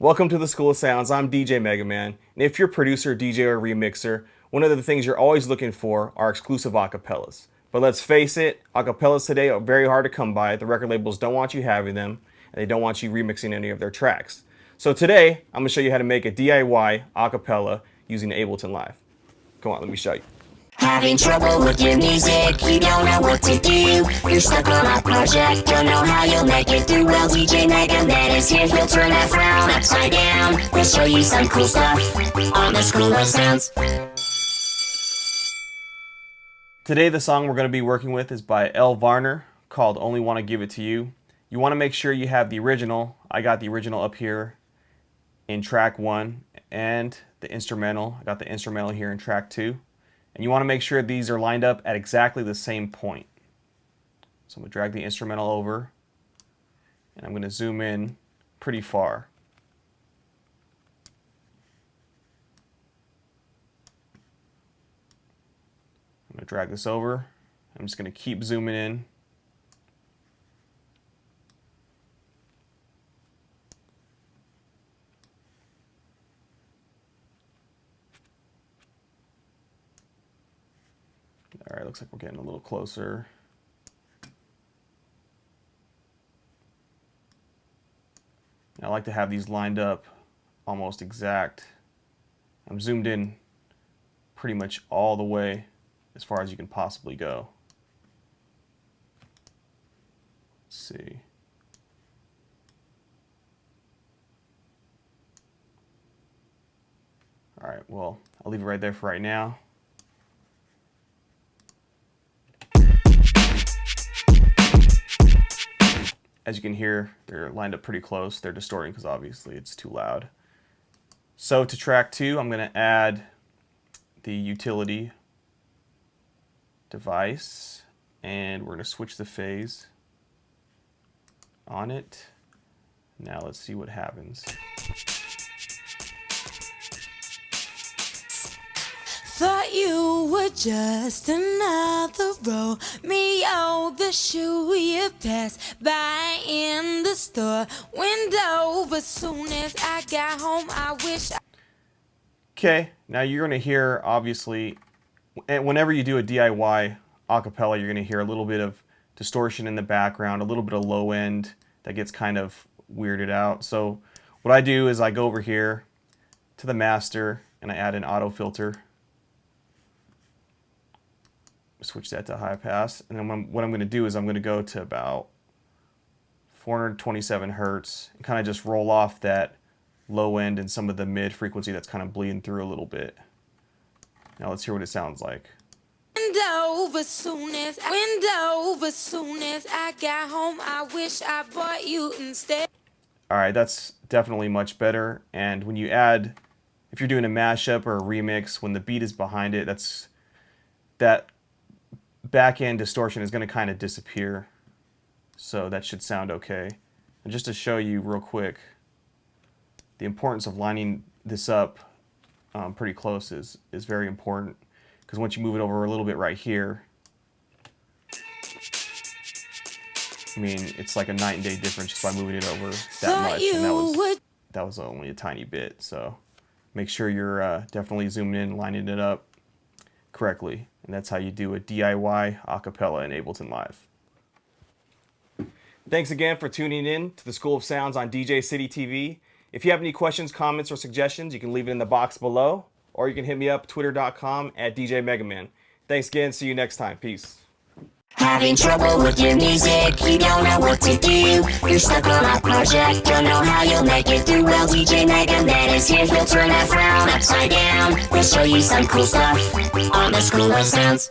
Welcome to the School of Sounds. I'm DJ Mega Man, and if you're a producer, DJ, or remixer, one of the things you're always looking for are exclusive acapellas. But let's face it, acapellas today are very hard to come by. The record labels don't want you having them, and they don't want you remixing any of their tracks. So today, I'm going to show you how to make a DIY acapella using Ableton Live. Come on, let me show you. Having trouble with your music, you don't know what to do. You're stuck on a project, don't know how you'll make it through. Well, DJ Mega Man is here, he'll turn that frown upside down. We'll show you some cool stuff on the School of Sounds. Today the song we're going to be working with is by L. Varner, called Only Want to Give It to You. You want to make sure you have the original. I got the original up here in track 1, and the instrumental. I got the instrumental here in track 2. And you want to make sure these are lined up at exactly the same point. So I'm going to drag the instrumental over, and I'm going to zoom in pretty far. I'm going to drag this over. I'm just going to keep zooming in. All right, looks like we're getting a little closer. I like to have these lined up almost exact. I'm zoomed in pretty much all the way as far as you can possibly go. Let's see. All right, well, I'll leave it right there for right now. As you can hear, they're lined up pretty close. They're distorting because obviously it's too loud. So to track 2, I'm going to add the utility device, and we're going to switch the phase on it. Now let's see what happens. Thought you were just another Romeo, the shoe you passed by in the store window. But soon as I got home, I wish Okay, now you're going to hear, obviously, whenever you do a DIY acapella, you're going to hear a little bit of distortion in the background, a little bit of low end that gets kind of weirded out. So what I do is I go over here to the master and I add an auto filter. Switch that to high pass, and then what I'm going to do is I'm going to go to about 427 hertz and kind of just roll off that low end and some of the mid frequency that's kind of bleeding through a little bit. Now let's hear what it sounds like. Window, soon as I got home, I wish I bought you instead. All right, that's definitely much better. And when you add, if you're doing a mashup or a remix, when the beat is behind it, that back end distortion is going to kind of disappear, so that should sound okay. And just to show you real quick the importance of lining this up pretty close is very important, because once you move it over a little bit right here, I mean, it's like a night and day difference just by moving it over that much, and that was only a tiny bit. So make sure you're definitely zooming in and lining it up correctly. And that's how you do a DIY acapella in Ableton Live. Thanks again for tuning in to the School of Sounds on DJ City TV. If you have any questions, comments, or suggestions, you can leave it in the box below, or you can hit me up twitter.com@DJMegaman. Thanks again. See you next time. Peace. Having trouble with your music, you don't know what to do. You're stuck on a project, don't know how you'll make it through. Well, DJ Mega Man is here, he'll turn that frown upside down. We'll show you some cool stuff on the School of Sounds.